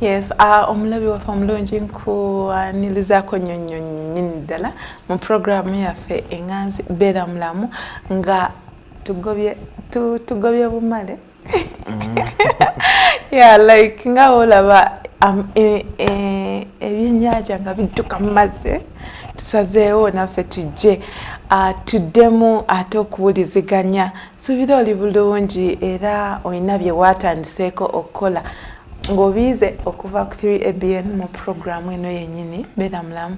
Yes, omulabi waffe omulungi nkuwanirizaako nnyo nnyini ddala mu programu yaffe Enganzi Beera Mulamu nga tugobye bumale. Yeah, like nga olaba ebyennyanja nga bidduka mu mazzi tusazeewo naffe tujje tuddemu ate okuwuliziganya suubira oli bulungi era olina bye waatandiseeko okukola ng'obiize okuva ku 3ABN mu programu eno yennyini Beera Mulamu.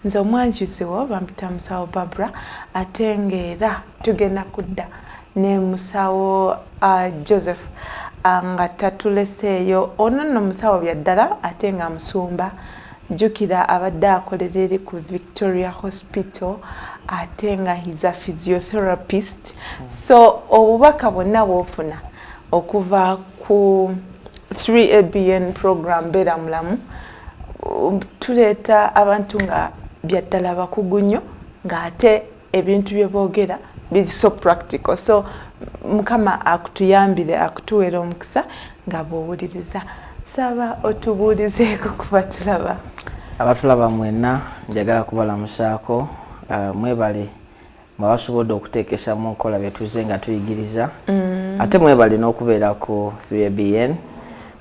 Nze omwanjuzi wo bampita musawo Barbara ate ng'era tugenda kudda ne musawo Joseph nga tatuleseeyo ono nno musawo bya ddala ate nga musumba jjukira abadde akolera eri ku Victoria Hospital ate nga he's a physiotherapist. So obubaka bwonna bw'ofuna okuva ku 3ABN program Beera Mulamu tuleeta abantu nga bya ddala bakugu nnyo ng'ate ebintu bye boogera biri so practical. So Mukama akutuyambire akutuweera omukisa nga bw'owuliriza. Saba otubuulizeeko kuba tulaba. Abatulaba mwenna njagala kubalamusaako mwebale mwabasobodde okuteekesa mu nkola bye tuze nga tuyigiriza ate mwebale n'okubeera ku 3ABN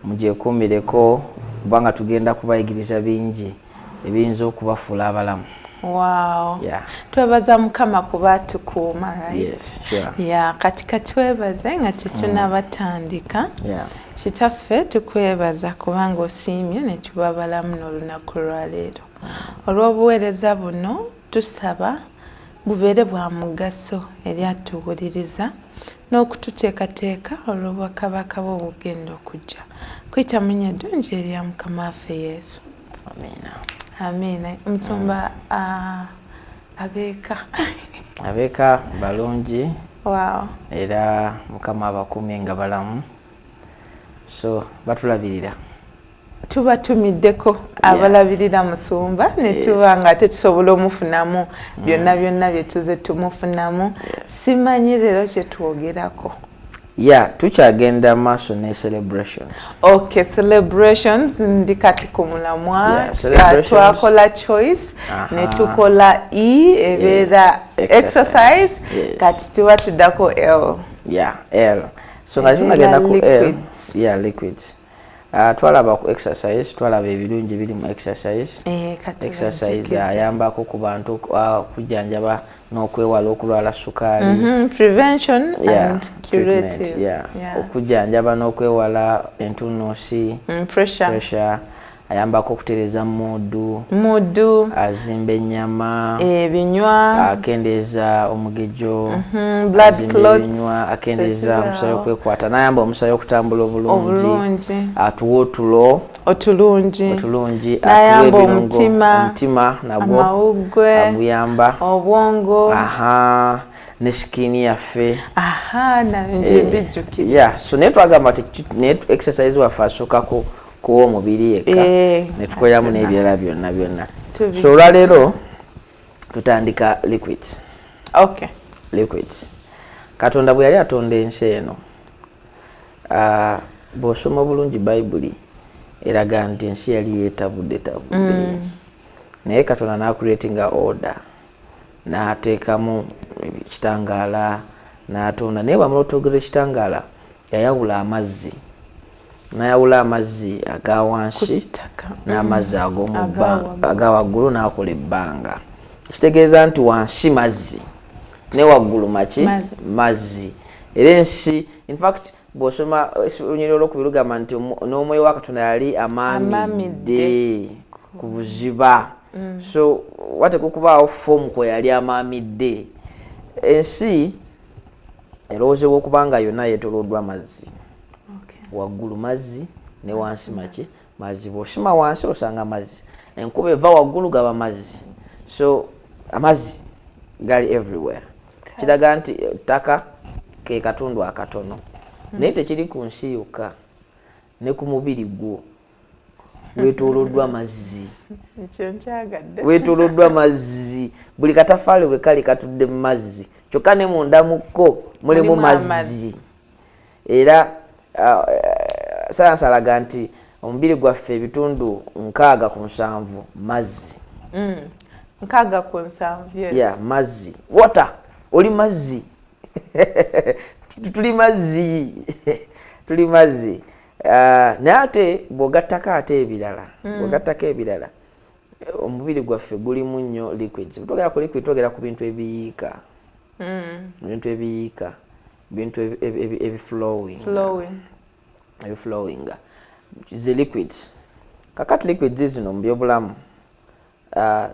mugyekuumireko kubanga tugenda kubayigiriza bingi ebiyinza okubafuula abalamu. Wow. Yeah. Twebaza Mukama kuba tukuuma, right? Yes, sure. Yeah, katika twebaze nga tetunabatandika. Yeah. Kitaffe tukwebaza kubanga osiimye ne tuba balamu n'olunaku lwaleero. Olw'obuweereza buno tusaba bubeere bwa mugaso eri atuwuliriza n'okututeekateeka olw'obwakabaka bwe bugenda okujja. Kuyita mu nnya eddungi erya Mukama waffe Yesu. Amina. Amina. Omusumba abeeka balungi. Wow. Era Mukama abakuumye nga balamu. So batulabirira. Tuba tumiddeko abalabirira musumba ne tuba nga tetusobola omufunamu byonna bye tuze tumufunamu. Simanyi leero kye twogerako. Yeah, tukyagenda maaso ne celebrations. Okay, celebrations ndi kati ku mulamwa twakola choice ne tukola ebeera exercise kati tuba tuddako L. Yeah, L. So nga tunagenda ku L. Yeah, liquids. Twalaba ku exercise, twalaba ebirungi biri mu exercise. Exercise ayambako ku bantu kujjanjaba n'okwewala okulwala sukaali. Prevention and curative. Okujjanjaba n'okwewala entunnunsi, pressure. Ayambako okutereza muddu, azimba ennyama, ebinywa, akendeeza omugejo, blood clots, akendeeza omusaayi okwekwata, n'ayamba omusaayi okutambula obulungi, atuwa otulungi, n'ayamba omutima nagwo aguyamba, obwongo, ne sikini yaffe. Nanje mbijjukira. Yeah, so naye twagamba ne exercise waffe asukako kuwa omubiri yekka ne tukoleramu n'ebirala byonna. So olwaleero tutandika liquids. Okay. Liquids. Katonda bwe yali atonda ensi eno bw'osoma bulungi Bayibuli eraga nti ensi yali yeetabudde. Naye Katonda n'akuleetinga order n'ateekamu ekitangaala n'atonda. Naye bw'amala okwogera ekitangaala yayawula amazzi. N'ayawula amazzi aga wansi n'amazzi aga waggulu n'akola ebbanga. Kitegeeza nti wansi mazzi ne waggulu mazzi. Era ensi, in fact bw'osoma olunyiriri olwokubiri lugamba nti n'omwoyo wa Katonda yali amaamidde ku buziba. So wateekwa okubaawo fomu kwe yali amaamidde. Ensi erowoozebwa okuba nga yonna yeetooloddwa amazzi. Waggulu mazzi ne wansi mazzi. Bw'osima wansi osanga mazzi. Enkuba eva waggulu gaba mazzi. So amazzi gali everywhere. Kiraga nti ttaka ke katundu akatono. Naye tekiri ku nsi yokka ne ku mubiri gwo weetooloddwa mazzi. Weetooloddwa mazzi. Buli katafaali bwe kali katudde mu mazzi. Kyokka ne munda mukko mulimu mazzi. Era sayansi alaga nti omubiri gwaffe ebitundu 6 ku 7 mazzi. 6 ku 7, yes. Yeah, mazzi. Water. Oli mazzi. Tuli mazzi. Tuli mazzi. Naye ate bw'ogattako ate ebirala. Bw'ogattako ebirala. Omubiri gwaffe gulimu nnyo liquids. Twogera ku liquid twogera ku bintu ebiyiika. Bintu ebiyiika. Bintu ebiflowing. Ebiflowing. The liquids. Kakati liquids zino mu byobulamu.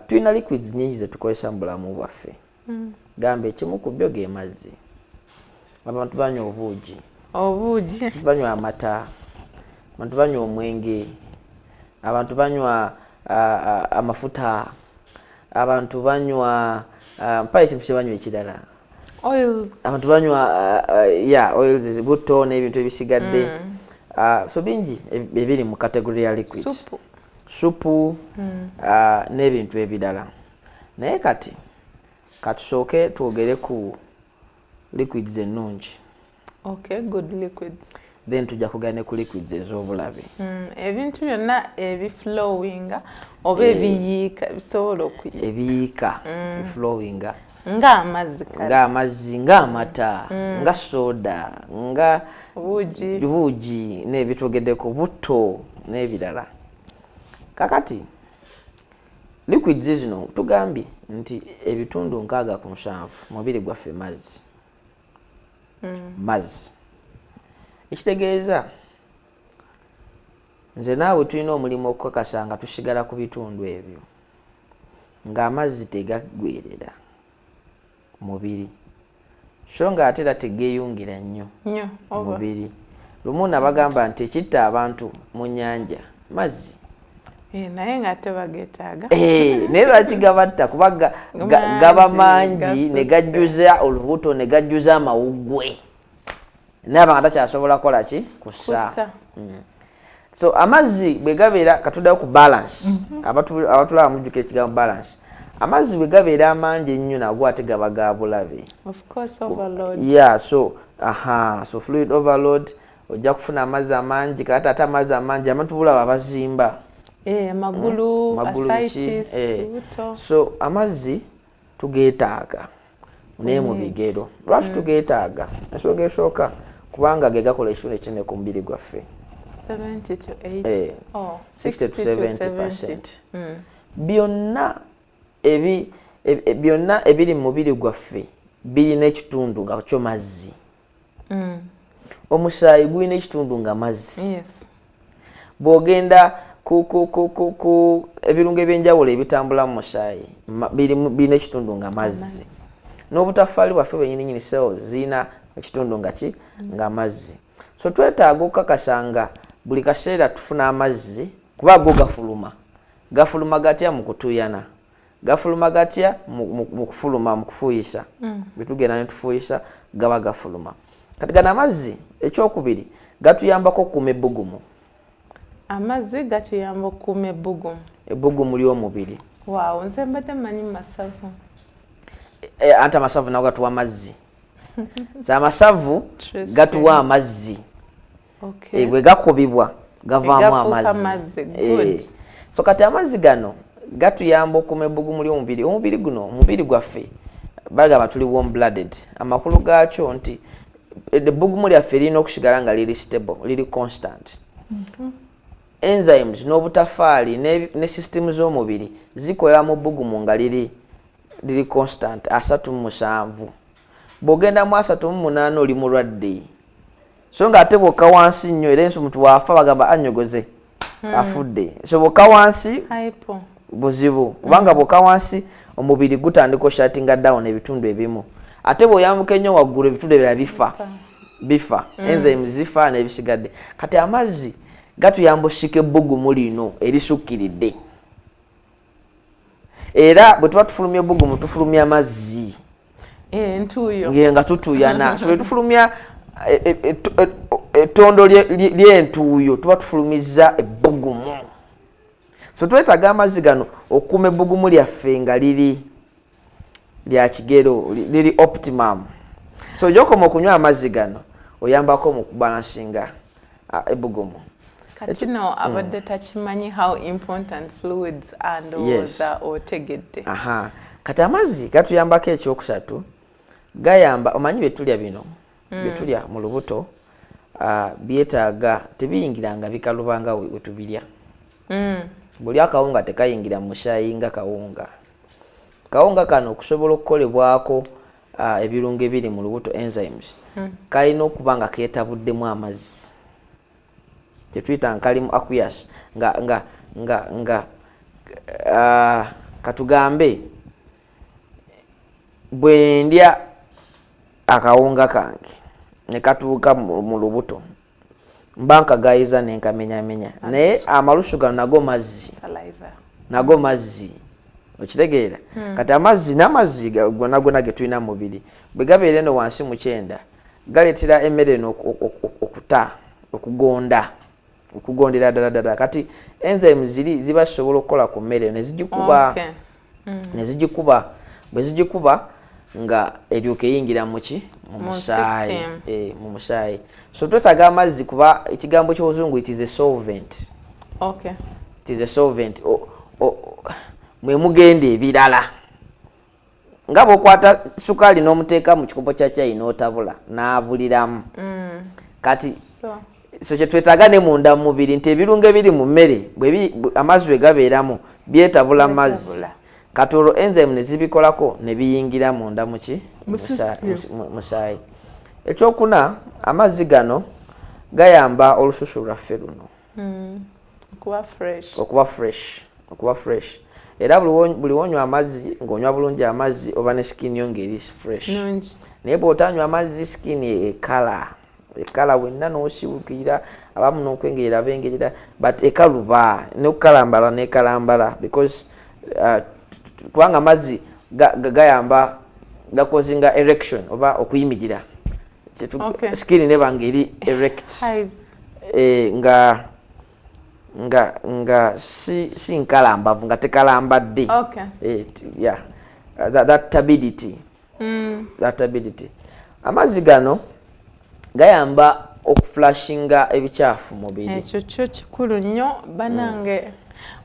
Tulina liquids nyingi ze tukozesa mu bulamu bwaffe. Gambe ekimu ku byo ge mazzi. Abantu banywa obuugi. Banywa amata. Abantu banywa omwenge. Abantu banywa amafuta. Abantu banywa mpale ekintu kye banywa ekirala. Oils. Abantu banywa oils, buto n'ebintu ebisigadde. So bingi ebiri mu category ya liquid. Supu n'ebintu ebirala. Naye kati katusooke twogere ku liquids ennungi. Okay, good liquids. Then tujja kugana ku liquids ez'obulabe. Ebintu byonna ebiflowinga oba ebiyiika bisobola okuyiika. Ebiyiika flowinga. Ng'amazzi, ng'amata, nga soda, nga buugi n'ebitogeddeko buto n'ebirala. Kakati liquids zino tugambye nti ebitundu 6 ku 7 mubiri gwaffe mazzi. Mazzi. Ekitegeeza nze naawe tulina omulimu okukakasa nga tusigala ku bitundu ebyo ng'amazzi tegaggweerera mubiri, so nga ate era tegeeyungira nnyo mubiri. Lumu nabagamba nti ekitta abantu mu nnyanja mazzi. Naye nga tebageetaaga. Naye lwaki gabatta? Kuba gaba mangi ne gajjuza olubuto ne gajjuza amawuggwe. Naye aba nga takyasobola kukola ki? Kussa. So amazzi bwe gabeera katuddayo ku balance. Abatulaba mujjuka ekigambo balance. Amazzi bwe gabeera amangi ennyo nago ate gaba ga bulabe. Of course, overload. Yeah, so fluid overload. Ojja kufuna amazzi amangi, kati ate amazzi amangi abantu bulaba abazimba. Magulu ascites. So amazzi tugeetaaga naye mu bigero. Lwaki tugeetaaga? Ensonga esooka kubanga ge gakola ekitundu ekinene ku mubiri gwaffe. 70 to 80. 60 to 70%. Byonna ebiri mu mubiri gwaffe birina ekitundu nga kyo mazzi. Omusaayi gulina ekitundu nga mazzi. Bw'ogenda ku ebirungo ebyenjawulo ebitambula mu musaayi birina ekitundu nga mazzi. N'obutafaali bwaffe bwennyini cells zirina ekitundu nga ki? Nga mazzi. So twetaaga okukakasa nga buli kaseera tufuna amazzi kuba go gafuluma. Gafuluma gatya mu kutuyana? Gafuluma gatya mu kufuluma mu kufuuyisa? Bitugenda ne tufuuyisa gaba gafuluma. Kati gano amazzi ekyokubiri gatuyambako okukuuma ebbugumu. Amazzi gatuyamba okukuuma ebbugumu. Ebbugumu ly'omubiri. Waaw, nze mbadde mmanyi masavu. Anti amasavu nago gatuwa amazzi. Amasavu gatuwa amazzi. Bwe gakubibwa gavaamu amazzi. So kati amazzi gano gatuyamba okukuuma ebbugumu ly'omubiri. Omubiri guno, omubiri gwaffe bagamba tuli warm blooded. Amakulu gaakyo nti ebbugumu lyaffe lirina okusigala nga liri stable, liri constant. Enzymes n'obutafaali ne system z'omubiri zikolera mu bbugumu nga liri constant 37. Bw'ogenda mu 38 oli mulwadde. So nga ate bw'okka wansi nnyo era omuntu waafa bagamba anyogoze afudde. So bw'okka wansi buzibu kubanga bw'okka wansi omubiri gutandika oshutting down ebitundu ebimu. Ate bw'oyambuka ennyo waggulu ebitundu ebirala bifa. Enzymes zifa n'ebisigadde. Kati amazzi gatuyamba okusika ebbugumu lino erisukkiridde. Era bwe tuba tufulumya ebbugumu tufulumya amazzi. Entuuyo. Nga tutuyana. So tufulumya ettondo ly'entuuyo tuba tufulumizza ebbugumu. So twetaaga amazzi gano okukuuma ebbugumu lyaffe nga liri lya kigero, liri optimum. So gy'okoma okunywa amazzi gano oyambako mu kubalansinga ebbugumu. kati no abadde takimanyi how important fluids and Yes. otegedde. Aha. Kati amazzi gatuyambako ekyokusatu gayamba omanyi betulya bino betulya mu lubuto byetaaga tebiyingiranga bikalubanga wetubirya. Buli akawunga tekayingira mu shayi nga kawunga. Kawunga kano okusobola okukolebwako ebirungo ebiri mu lubuto enzymes kalina okuba nga keetabuddemu amazzi. Tetuyita nkalimu aqueous nga katugambe bwe ndya akawunga kange ne katuuka mu lubuto mba nkagayiza nenkamenyamenya naye amalusu gano nago mazzi okitegeera kati amazzi n'amazzi gonna ge tulina mu mubiri bwe gabeera eno wansi mu kyenda galeetera emmere eno okugondera ddala kati enzymes ziba zisobola okukola ku mmere nezigikuba bwe zigikuba nga eryoka eyingira mu musaayi so twetaaga amazzi kuba ekigambo ky'obuzungu it is a solvent. It is a solvent. Mwe mugenda ebirala nga bw'okwata sukaali n'omuteeka mu kikopo kya caayi n'otabula n'abuliramu kati so kyetwetaaga ne munda mu mubiri nti ebirungo ebiri mu mmere amazzi bwe gabeeramu byetabula amazzi kati olwo enzyme ne zibikolako ne biyingira munda musaayi. Ekyokuna amazzi gano gayamba olususu lwaffe luno okuba fresh era buli wonywa amazzi ng'onywa bulungi amazzi oba ne skin yo ng'eri fresh naye bw'otanywa amazzi skin ekala wenna n'osiwukira abamu n'okwengerera bengerera but ekaluba n'okukalambala because kubanga amazzi gayamba gakozinga erection oba okuyimirira skin neba ngeri erect nga si nkalambavu nga tekalambadde that ability amazzi gano gayamba okuflashinga ebikyafu mu mubiri. Ekyo kyo kikulu nnyo banange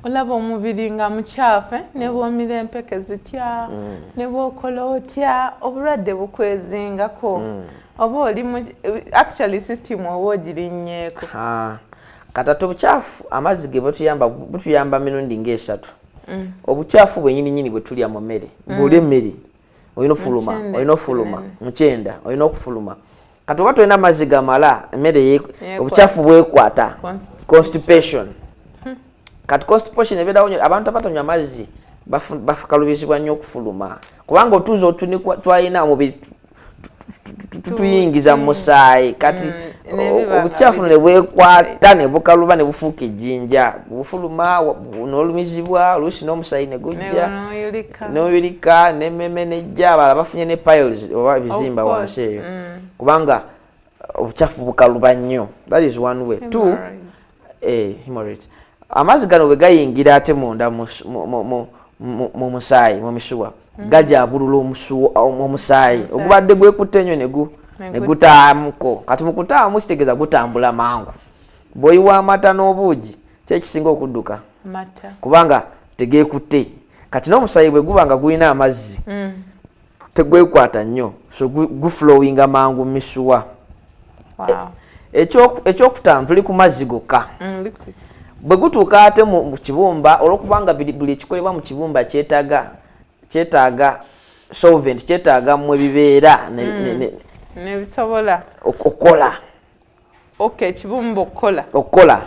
olaba omubiri nga mukyafu ne bwomira empeke zitya ne bwokola otya obulwadde bukwezingako oba oli actually system oba ogirinnyeeko. Kati obukyafu amazzi ge butuyamba mirundi ng'esatu. Obukyafu bwennyini bwe tulya mu mmere bw'olya emmere olina ofuluma mukyenda olina okufuluma kati oba tolina amazzi gamala emmere obukyafu bwekwata constipation. Kati constipation ebeerawo nnyo abantu abatanywa amazzi bakalubizibwa nnyo okufuluma kubanga otuuza otunikwa twalina omubiri tutuyingiza mu musaayi kati obukyafu ne bwekwata ne bukaluba ne bufuuka ejjinja bufuluma n'olumizibwa oluusi n'omusaayi ne gujja n'oyulika n'emmeme nejja abalala bafunye ne piles oba ebizimba wansi eyo kubanga obukyafu bukaluba nnyo. That is one way. Two, hemorrhoids. Amazzi gano bwe gayingira ate munda mu musaayi mu misuwa gajabulula omusaayi ogubadde gwekutte nnyo ne gutaamuko kati mu kutaamu kitegeeza gutambula mangu bw'oyiwa amata n'obuugi kyekisinga okudduka kubanga tegeekutte kati n'omusaayi bwe guba nga gulina amazzi tegwekwata nnyo so guflowinga mangu mu misuwa. Ekyokutaano tuli ku mazzi gokka bwe gutuuka ate mu kibumba olwokubanga buli ekikolebwa mu kibumba kyetaaga solvent kyetaaga mu ebibeera nebisobola okukola ekibumba okukola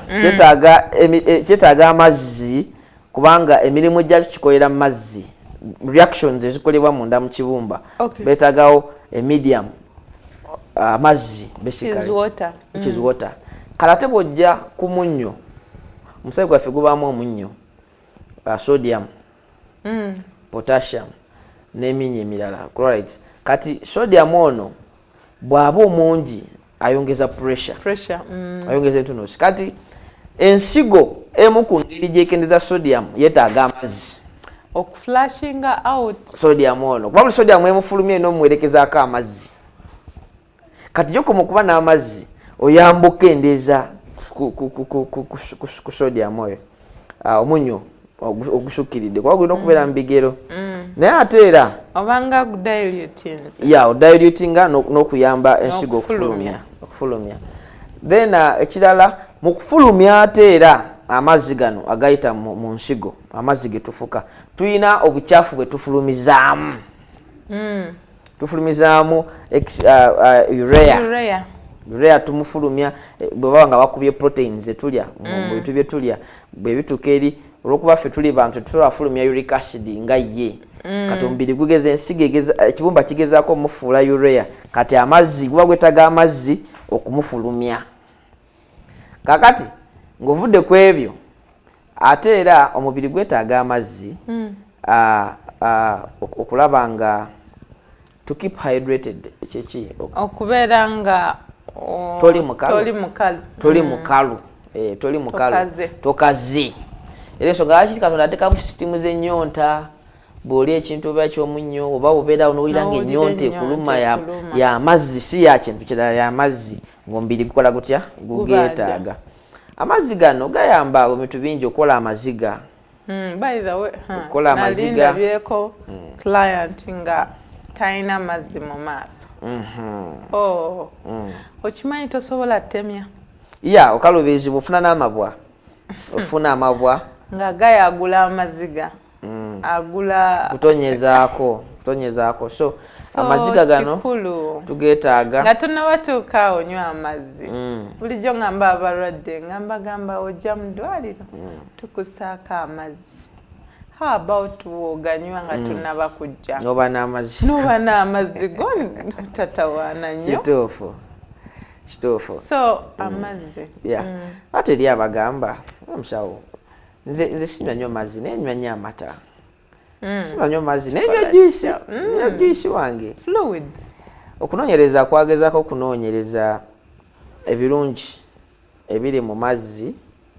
kyetaaga amazzi kubanga emirimu egyali tukikolera mu mazzi reactions ezikolebwa munda mu kibumba beetaagawo emedium amazzi basically which is water. Kale ate bw'ojja ku munnyo omusaayi gwaffe gubaamu omunnyo sodium potassium n'eminnyo emirala chlorides kati sodium ono bw'aba omungi ayongeza pressure ayongeza entunuusi kati ensigo emu ku ngeri gyekendeza sodium yeetaaga amazzi okuflashinga out sodium ono kuba buli sodium emufulumye n'omuwerekezaako amazzi kati gyokoma okuba n'amazzi oyamba okendeeza ku sodium oyo omunyo ogusukkiridde kuba gulina okubeera mu bigero naye ate era obanga dilutinze dilutinga n'okuyamba ensigo okufulumya then ekirala mu kufulumya ate era amazzi gano agayita mu nsigo amazzi ge tufuka tulina obukyafu bwe tufulumizaamu urea tumufulumya bwe baba nga bakubye proteins zetulya mu bintu bye tulya bwe bituuka eri olwokuba ffe tuli bantu tetulafulumya uric acid nga ye kati omubiri gugeza ensigo ekibumba kigezaako omufuula urea kati amazzi guba gwetaaga amazzi okumufulumya kakati ng'ovudde ku ebyo ate era omubiri gwetaaga amazzi okulaba nga to keep hydrated kyeki okubeera nga toli mukalu tokaze era ensonga lwaki Katonda ateekamu sisitimu z'ennyonta bw'oli ekintu oba ekyomunnyo oba obeerawo n'owulira ng'ennyonta ekuluma ya mazzi si ya kintu kirala ya mazzi ng'omubiri gukola gutya gugeetaaga amazzi gano gayamba ebintu bingi okukola amaziga by the way okukola amaziga nalindabyeko client nga talina mazzi mu maaso okimanyi tosobola temya okalubirizibwa ofuna n'amabwa ofuna amabwa nga gayagula amaziga agula kutonyezaako so amaziga gano tugeetaaga nga tonnabatuuka onywa amazzi bulijjo ngamba abalwadde ngamba ojja mu ddwaliro tukusaako amazzi how about woganywa nga tonnaba kujja noba n'amazzi go tatawaana nnyo kituufu so amazzi ate eri abagamba omusawo nze sinywa nnyo mazzi naye nywa nnyo amata sinywa nnyo mazzi naye nywa juisi wange fluids okunoonyereza kwagezaako okunoonyereza ebirungi ebiri mu mazzi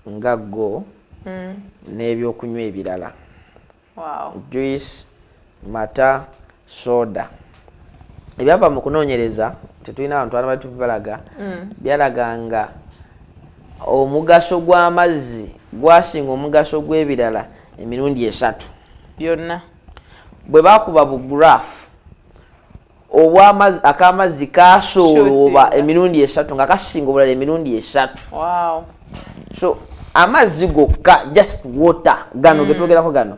nga go n'ebyokunywa ebirala juice mata soda ebyava mu kunoonyereza tetulina abantu abana batubalaga byalaga nga omugaso gw'amazzi gwasinga omugaso gw'ebirala emirundi 3 byonna bwe bakuba bugurafu ak'amazzi kasoolooba emirundi 3 nga kasinga obulala emirundi 3 so amazzi gokka just water gano getwogerako gano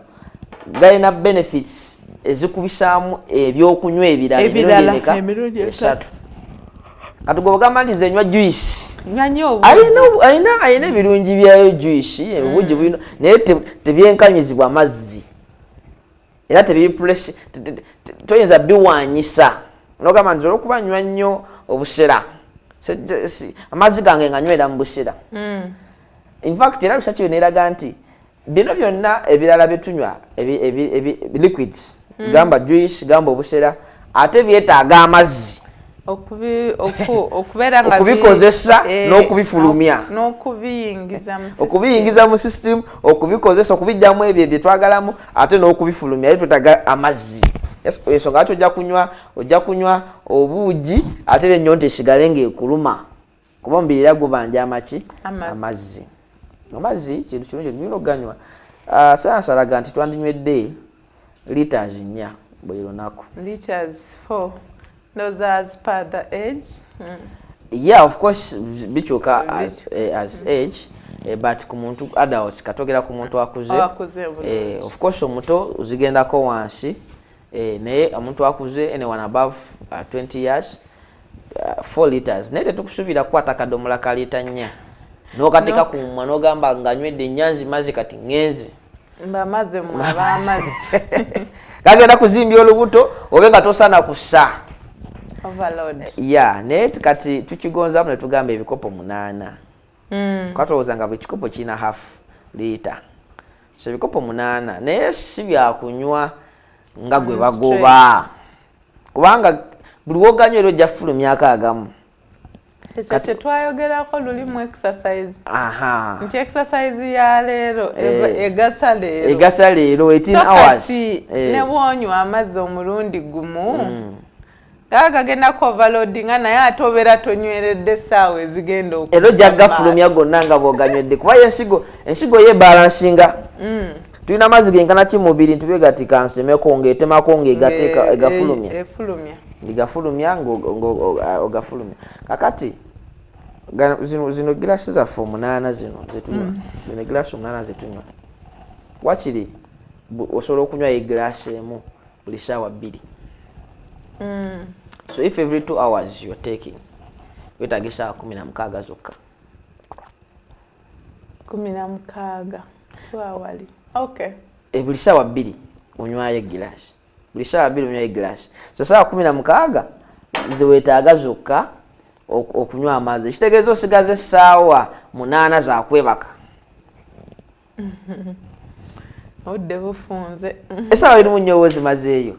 galina benefits ezikubisaamu ebyokunywa ebirala emirundi 3 kati gwe bagamba nti nze nywa juice alina ebirungi byayo juice obugi bulina naye tebyenkanyizibwa amazzi era toyinza biwanyisa nogamba nti olwokuba nywa nnyo obusera amazzi gange nga nywera mu busera infact era research neeraga nti bino byonna ebirala byetunywa liquids gamba juice gamba obusera ate byetaaga amazzi okubikozesa n'okubifulumya okubiyingiza mu system okubikozesa okubijjamu ebyo byetwagalamu ate n'okubifulumya era twetaaga amazzi ensonga lwaki ojja kunywa obuugi ate n'ennyonta esigale ng'ekuluma kuba omubiri era gubanja amazzi kintu kirungi tulina okuganywa sayansi alaga nti twandinywedde liters 4 buli lunaku those as per the age of course bikyuka as age but ku muntu adults katogera ku muntu akuze of course omuto uzigendako wansi naye omuntu akuze anyone above 20 years 4 liters naye tetukusuubira kukwata kadomola ka lita 4 n'okateeka ku mumwa n'ogamba nga nywedde ennyanzi mazzi kati ngenze mbamaze mwaba amazzi kagenda kuzimbya olubuto obe nga tosaana kussa overload naye kati tukigonzamu ne tugamba ebikopo 8 kwatolowooza nga buli kikopo kirina half lita so ebikopo 8 naye si byakunywa nga gwe bagoba kubanga buli woganywa era ojja fulumya akaagamu ekyo kyetwayogerako lulimu exercise nti exercise ya leero egasa leero 18 hours ne bwonywa amazzi omulundi gumu gagenda ku overloadinga naye ate obeera tonyweredde essaawa ezigenda ero jagafulumya gonna nga bw'oganywedde kuba ensigo yebalansinga tulina amazzi genkana ki mubiri ntubyegatika nsitemeko ng'etemako ng'egateeka egafulumya ng'ogafulumya kakati zino gilasi zaffe 8 zino zetunywa zino gilasi 8 zetunywa wakiri osobola okunywa egilasi emu buli ssaawa 2 so if every 2 hours you're taking wetaaga essaawa 16 zokka 16 twawali okay buli ssaawa 2 onywayo egilasi buli ssaawa 2 onywayo egilasi so ssaawa 16 ziwetaaga zokka okunywa amazzi ekitegeeza osigaza essaawa 8 zakwebaka odde bufunze essaawa erimu nnyo wozimazeeyo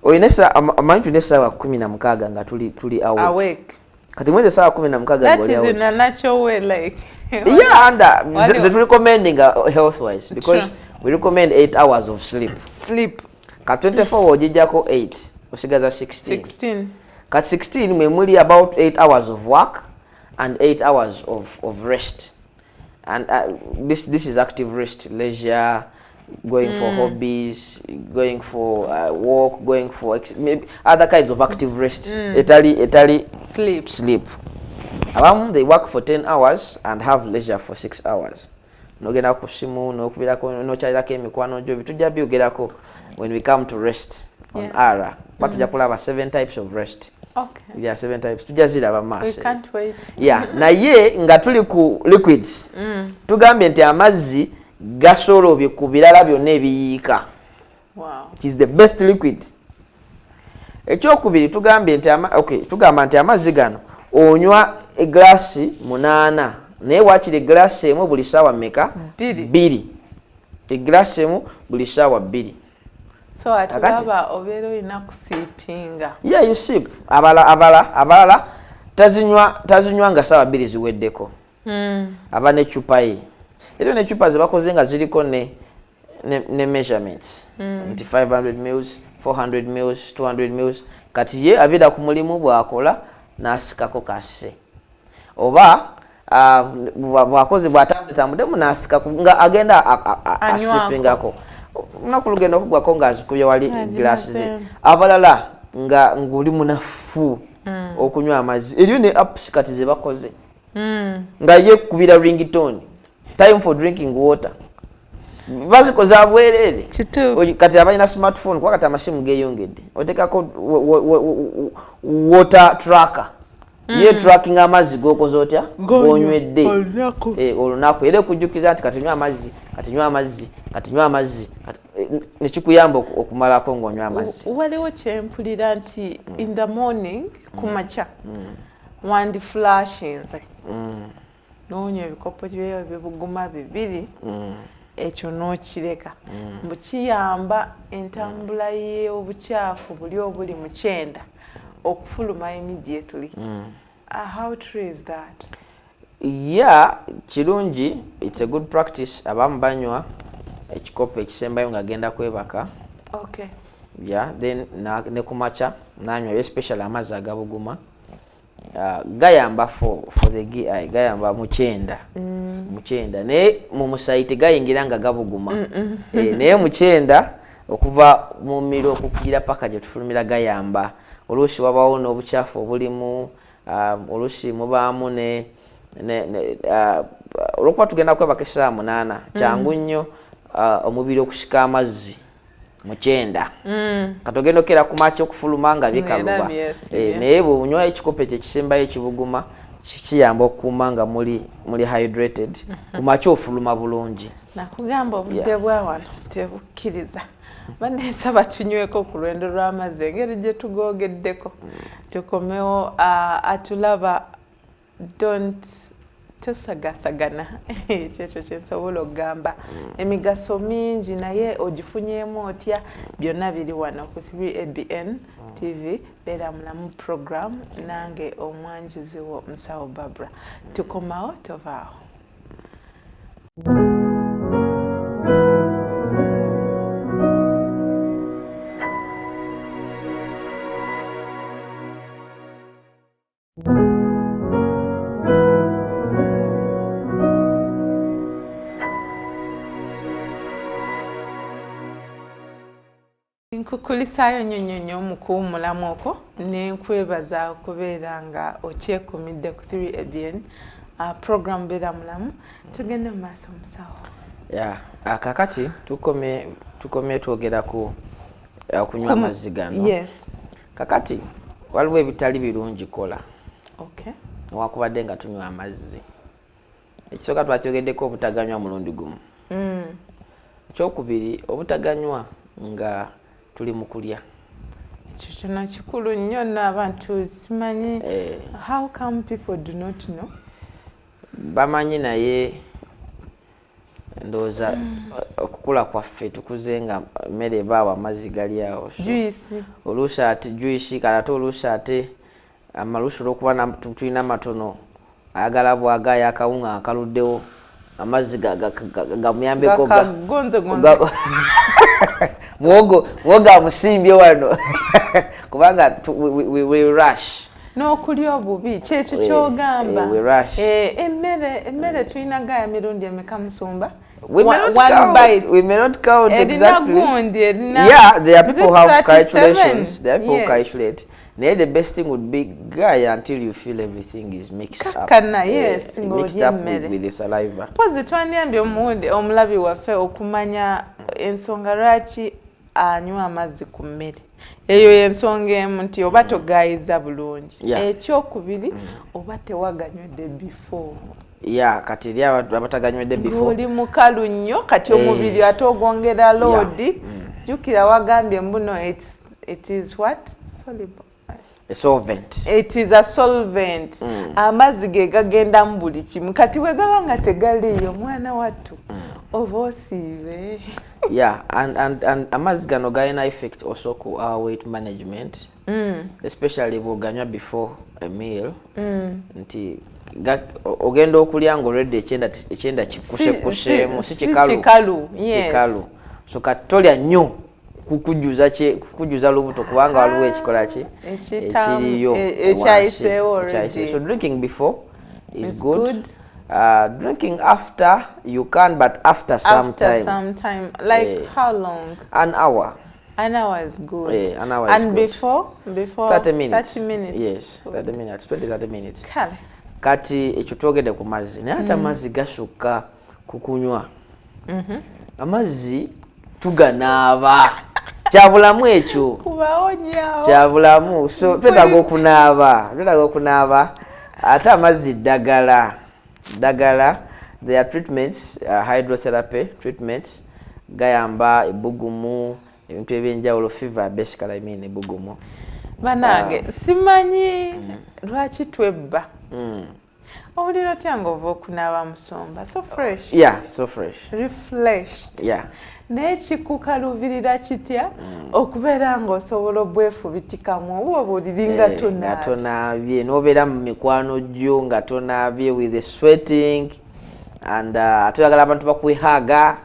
olina amanyi tulina essaawa 16 nga tuli awake kati mwezi essaawa 16 ze tu recommending health wise because we recommend 8 hours of sleep ka 24 wojijjako 8 osigaza 16 ka 16 mwe muli about 8 hours of work and 8 hours of rest and this is active rest, leisure, going for hobbies, going for walk, going for maybe other kinds of active rest. Etali sleep. They work for 10 hours and have leisure for 6 hours. Nogenda ku simu nokubirako nokyalirako emikwano gyo bitujja byogerako when we come to rest on ARA. But tujja kulaba 7 types of rest. Okay. Yeah, 7 types. Tujja ziraba maso. We can't wait. Yeah, naye nga tuli ku liquids. Tugambye nti amazzi gasolobye ku birala byonna ebiyiika. Wow. It is the best liquid. Ekyokubiri tugambye nti tugamba nti amazzi gano onywa eglasi 8 naye wakiri eglasi emu buli ssaawa mmeka? 2. Eglasi emu buli ssaawa 2. So atulaba obeera olina kusiipinga. Yeah, you sip. Abalala tazinywa nga ssaawa 2 ziweddeko. Aba n'eccupa ye. Era n'eccupa ze bakoze nga ziriko ne measurements. Nti 500 mils, 400 mils, 200 mils. Kati ye abeera ku mulimu bw'akola n'asikako kasse. Oba bwakoze bw'atambudemu n'asika nga agenda asipingako. Unaku lugendo kugwako nga azikubye wali glass ze. Abalala nga nguli munafu okunywa amazzi. Eriyo ne apps kati ze bakoze. Nga ye kubira ringtone. Time for drinking water. Bazikoza bwerere. Kati abalina smartphone kwa kati amasimu geeyongedde. Otekako water tracker. Ye tracking amazzi gokoze otya gonywedde olunaku era kujjukiza nti katinywa amazzi nekikuyamba okumalako ng'onywa amazzi. Waliwo kyempulira nti in the morning kumakya wandi flashinze n'onywa ebikopo byebuguma 2 ekyo n'okireka mbu kiyamba entambula y'obukyafu buli obuli mu kyenda okufuluma immediately. How true is that? Yeah, kirungi, it's a good practice. Abamu banywa ekikopo ekisembayo nga agenda kwebaka. Okay. Yeah, then ne kumacha nanywa especially amazzi agabuguma. Gayamba for the GI, gayamba mukyenda. Mukyenda ne mu musaiti gayingira nga gabuguma. Naye mukyenda okuva mu mmiro okugira paka gye tufulumira gayamba. Oluusi wabawo n'obukyafu obulimu, oluusi mubaamu olwokuba tugenda kwebaka essaawa 8 kyangu nnyo omubiri okusika amazzi mu 9 katogenda okera ku makya okufuluma nga bikaluba naye bw'onywa ekikopo ekyo ekisembayo ekibuguma kiyamba okukuuma nga muli hydrated ku makya ofuluma bulungi. Nakugamba obudde bwa wano tebukkiriza. Banesaba tunyweko ku lwendo lw'amazzi engeri gye tugogeddeko tukomewo atulaba tosagasagana kyekyo kyensobola okugamba emigaso mingi naye ogifunyeemu otya byonna biri wano ku 3ABN TV beera mulamu program nange omwanjuzi wo Musawo Barbara tukomawo tovaawo. nkukulisaayo nnyo mu kuwummulamu okwo ne nkwebaza okubeera nga okyekumidde ku 3ABN program Beera Mulamu. Tugende mu maaso musawo. Kakati tukomye twogera ku kunywa amazzi gano. Yes. Kakati waliwo ebitali birungi kola. Okay. Wakubadde nga tunywa amazzi. Ekisooka twakyogeddeko obutaganywa mulundi gumu. Ekyokubiri obutaganywa nga tuli mu kulya. Ekyo kyonna kikulu nnyo n'abantu simanyi. How come people do not know? Bamanyi naye ndowooza okukula kwaffe tukuze nga mmere ebaawo amazzi gali awo. Juice. Oluusi ate juice kale ate oluusi ate amaluusi olw'okuba tulina matono ayagala bwagaayo akawunga akaluddewo amazzi gamuyambeko mwogo amusimbye wano kubanga we rush n'okulya obubi kyekyo ky'ogamba. Emmere tulina gaya mirundi emeka musumba? We may not count exactly. Yeah, there are people who have calculations. There are people who calculate. Now the best thing would be guy until you feel everything is mixed up. Yes, mixed up with the saliva. Pozi twanyambye omulabi waffe okumanya ensonga lwaki anywa amazzi ku mmere. Eyo y'ensonga emu nti oba togayiza bulungi. Ekyokubiri oba tewaganywedde before. Kati eri abataganywedde before. Oli mukalu nnyo kati omubiri ate ogwongera loodi. Jjukira wagambye mbuno it is what? Soluble. A solvent. It is a solvent. Amazzi ge gagenda mu buli kimu. Kati we gaba nga tegaliyo mwana wattu. Oba osiibe. And amazzi gano galina effect also ku our weight management. Especially bw'oganywa before a meal. Nti ogenda okulya nga already ekyenda kikuseemu si kikalu. Kikalu. So kati tolya nnyo kukujuza lubuto kubanga waliwo ekikola ki ekiriyo ekyayiseewo already. So drinking before is good. Drinking after you can, but after some time. Like how long? An hour. An hour is good. An hour and is before 30 minutes. 30 minutes. Yes, 30 minutes. 20-30 minutes. Kale. Kati ekyo twogedde ku mazzi naye ate amazzi gasukka kukunywa. Amazzi tuganaaba. Kyabulamu ekyo. Kubawonyaawo. Kyabulamu. So twetaaga okunaaba. Ate amazzi ddagala. There are treatments, hydrotherapy treatments. Gayamba ebbugumu, ebintu ebyenjawulo, fever basically I mean ebbugumu. Banange simanyi lwaki twebba. Owulira otya ng'ova okunaaba musomba? So fresh. So fresh. Refreshed. Naye kikukaluubirira kitya okubeera ng'osobola obwefubitikamu oba obuliri nga tonaabye n'obeera mu mikwano gyo nga tonaabye with the sweating and toyagala abantu bakwehaga.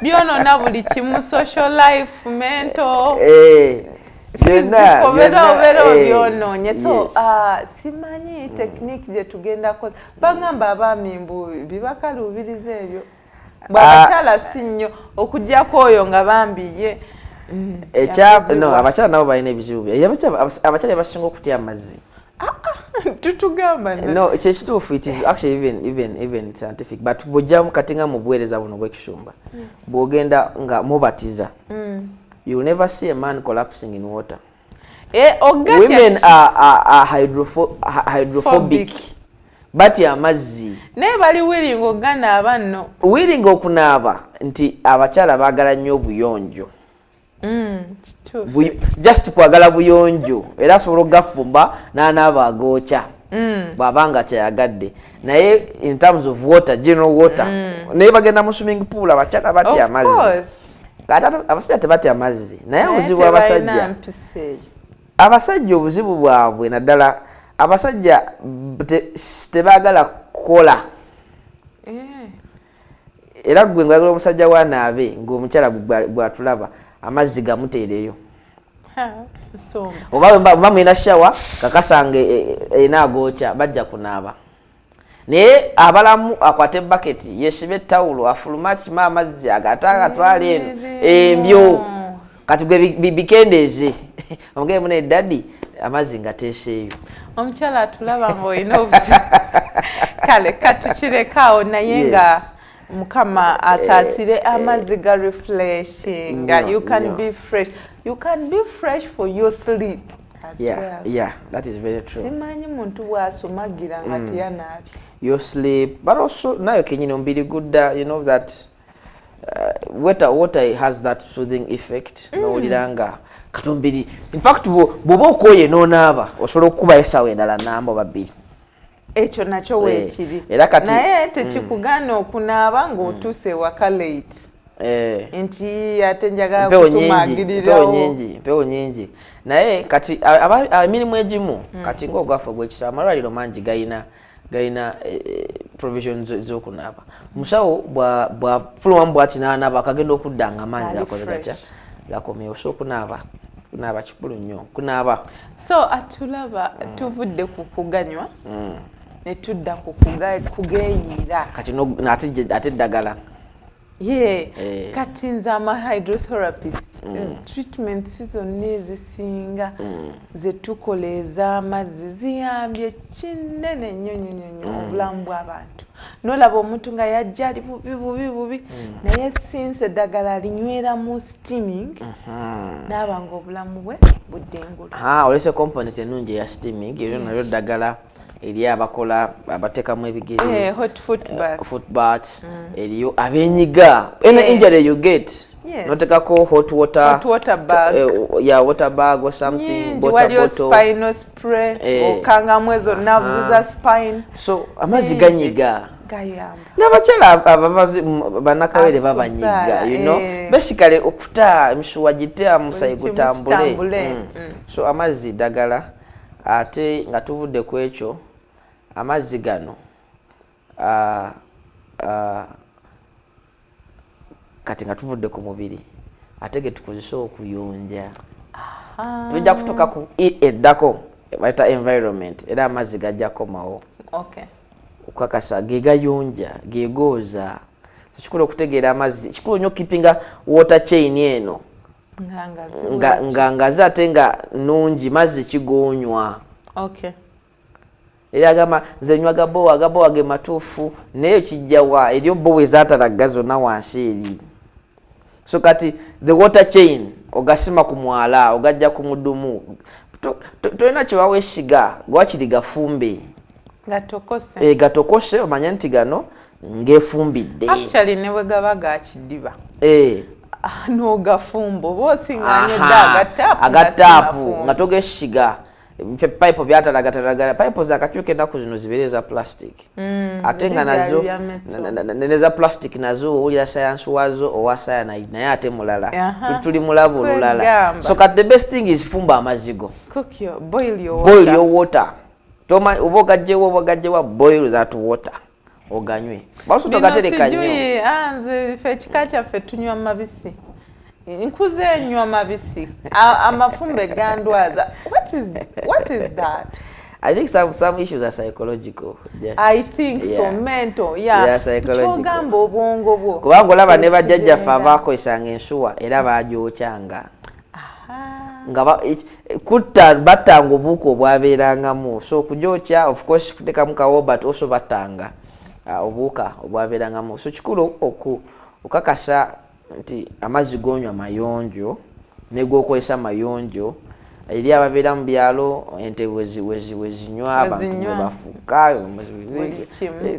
Byonoona buli kimu, social life, mental. Byonoonye. So simanyi technique gye tugenda koza. Bagamba abaami mbu bibakaluubiriza ebyo. Bw'abakyala si nnyo okuggyako oyo nga bambiye. Abakyala nabo balina ebizibu abakyala basinga okutya amazzi. Tutugamba kyekituufu it is actually even scientific but bw'ojja kati nga mu buweereza buno bw'ekisumba bw'ogenda nga mubatiza you will never see a man collapsing in water. Women are hydrophobic. Batya amazzi. Naye bali willing okunaaba nno. Willing okunaaba nti abakyala baagala nnyo obuyonjo. Just kwagala buyonjo era asobola okugafumba n'anaaba agookya bw'abanga kyayagadde. Naye in terms of water, general water, naye bagenda mu swimming pool abakyala batya amazzi. Abasajja tebatya amazzi. Naye obuzibu abasajja obuzibu bwabwe naddala abasajja tebaagala kukola. Era gwe ng'ayagala omusajja wanaabe ng'omukyala bw'atulaba amazzi gamuteereyo. Oba mulina shawa kakasanga enaagokya bajja kunaaba. naye abalamu akwate bucket yesibe tawulo afuluma kima amazzi agata atwale embyo kati gwe bikendeze omugere mune daddy amazzi ngateeseeyo omukyala atulaba ng'olina obusi kale katukirekawo naye nga mukama asaasire amazzi ga refreshing you can be fresh for your sleep as well. Yeah, that is very true. Simanyi muntu bw'asumagira nga tiyanaabye. Your sleep, but also nayo kenyini omubiri gudda, you know that water has that soothing effect. Nowuliranga katombiri. In fact, bw'oba okooye n'onaaba osobola okukuba essaawa endala namba babiri. Ekyo nakyo weekiri. Naye tekikugaana okunaaba ng'otuuse ewaka late. Nti ate njagala kusumagirirawo. Mpewo nyingi. Naye kati emirimu egimu kati ng'ogwafa gw'ekisa amalwaliro mangi gayina provisions z'okunaaba. Musawo bw'afuluma bw'ati n'anaaba akagenda okuddanga amaanyi gakoze gatya gakomyewo. So kunaaba kikulu nnyo kunaaba. So atulaba tuvudde ku kuganywa ne tudda ku kugeeyira kati ate eddagala. Kati nze hydrotherapist treatments zonna ezisinga ze tukola ez'amazzi ziyambye kinene nnyo obulamu bw'abantu. N'olaba omuntu nga yajja ali bubi naye since eddagala alinywera mu steaming n'aba nga obulamu bwe buddengula. Olese component ennungi eya steaming eryo nalyo ddagala eri abakola abatekamu ebigere hot foot bath eriyo abenyiga any injury you get notekako hot water bag water bag or something bottle spinal spray okangamu ezo nerves za spine so amazzi ganyiga gayamba n'abakyala ababazi banakawere babanyiga you know basically okuta emisuwa gitea musayi gutambule so amazzi dagala ate nga tuvudde ku ekyo amazzi gano kati nga tuvudde ku mubiri ate ge tukozesa okuyonja tujja kutuuka ku eddako bayita environment era amazzi gajjako mawo okukakasa ge gayonja ge gooza kikulu okutegeera amazzi kikulu nnyo keepinga water chain eno ngaze ate nga nungi mazzi kigonywa era agamba nze nywa agabowa ge matuufu naye kijjawa eryo bowe zaatalaga zonna wansi eri so kati the water chain ogasima ku mwala ogajja ku mudumu tolina kyewaweesiga gwakiri gafumbe gatokose omanye nti gano ngefumbidde actually ne bwe gaba gakidiba n'ogafumbo bw'osiŋŋaanyodde agataapu nga togesiga pipe byatalagatalaga pipe zakakyuka ennaku zino zibeere eza plastic ate nga nazo neza plastic nazo owulira sayansi wazo owa cyanide naye ate mulala tuli mulabu olulala so kat the best thing is fumba amazigo boil your water oba ogajjewa boil that water oganywe balusuto gatereka nnyo nze ffe ekika kyaffe tunywa mabisi nkuze nywa mabisi amafumbe gandwaza what is that I think some issues are psychological. Yes. I think so mental kyogamba obwongo bwo kubanga olaba ne bajjajjaffe abakozesanga ensuwa era baajokyanga nga kutta battanga obuuka obwabeerangamu so okujokya of course kutekamu kawo but also battanga obuuka obwabeerangamu so kikulu okukakasa nti amazzi gonywa mayonjo negwokozesa mayonjo eri ababeera mu byalo ente wezinywa abantu webafuuka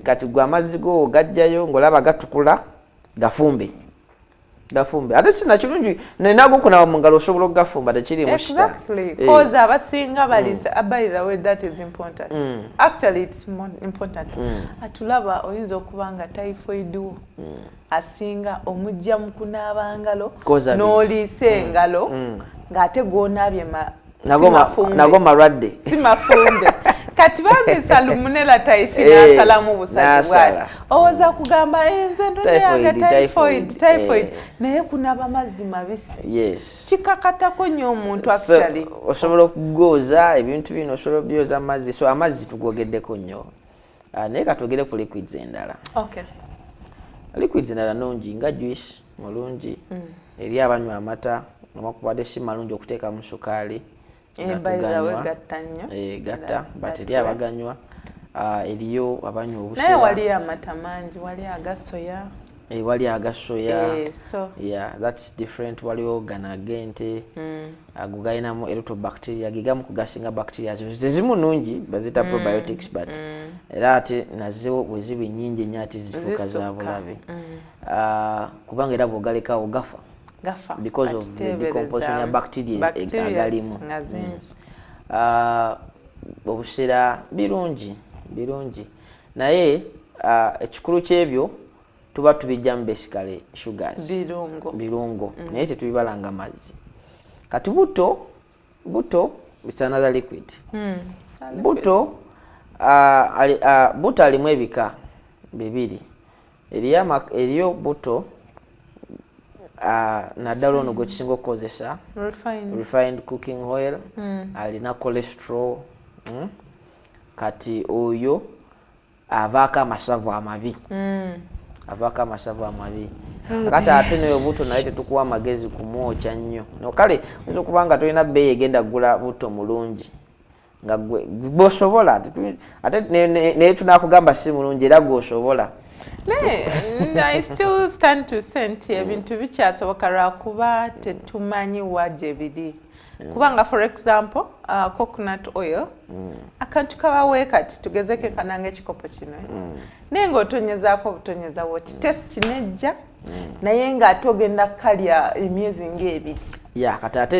kati gwe amazzi go gajjayo ng'olaba gatukula gafumbe ate kina kirungi nago kunaaba mu ngalo osobola okugafumba tekirimu cause abasinga balisa by the way that is important actually it's more important atulaba oyinza okuba nga typhoid asinga omujja mu kunaaba ngalo n'oliisa engalo ng'ate goonaabye nago malwadde si mafumbe kati bambi salmonella typhi n'asalamu busazi bwati owoza kugamba nze ndonyange typhoid naye kunaaba mazzi mabisi kikakatako nnyo omuntu actually osobola okugooza ebintu bino osobola obyoza amazzi so amazzi tugogeddeko nnyo naye katwogere ku liquids endala. Okay. Liquids endala nungi nga juice mulungi eri abanywa amata newankubadde si malungi okuteeka mu sukaali gatta but eri abaganywa eriyo abanywa obusera naye wali amata mangi wali agasoya wali agasoya so yeah that's different waliwo ganagente ago galinamu eroto bacteria gigamu kugasinga bacteria zimu nungi bazita probiotics but era ate nazo bweziba nnyingi nnyo ati zifuuka za bulabe kubanga era bw'ogalekawo gafa because of the decomposition ya bacteria agalimu. Obusera birungi naye ekikulu kyebyo tuba tubijjamu basically sugars birungo naye tetubibalanga mazzi. Kati buto it's another liquid. Buto alimu ebika bibiri eriyo buto naddala ono gwe kisinga okukozesa refined cooking oil alina cholesterol kati oyo avaako amasavu amabi kati ate neyo buto naye tetukuwa amagezi kumwokya nnyo kale oyinza okuba nga tolina bbeeyi egenda kugula buto mulungi nga gwosobola ate naye tunakugamba si mulungi era gwosobola. I still stand to say nti ebintu bikyasoboka lwakuba tetumanyi wa gye biri kubanga for example coconut oil akantu kabawe kati tugezeke kananga ekikopo kino naye ng'otonyezaako obutonyeza woti test nejja naye ng'ate ogenda kalya emyezi ng'ebiri kati ate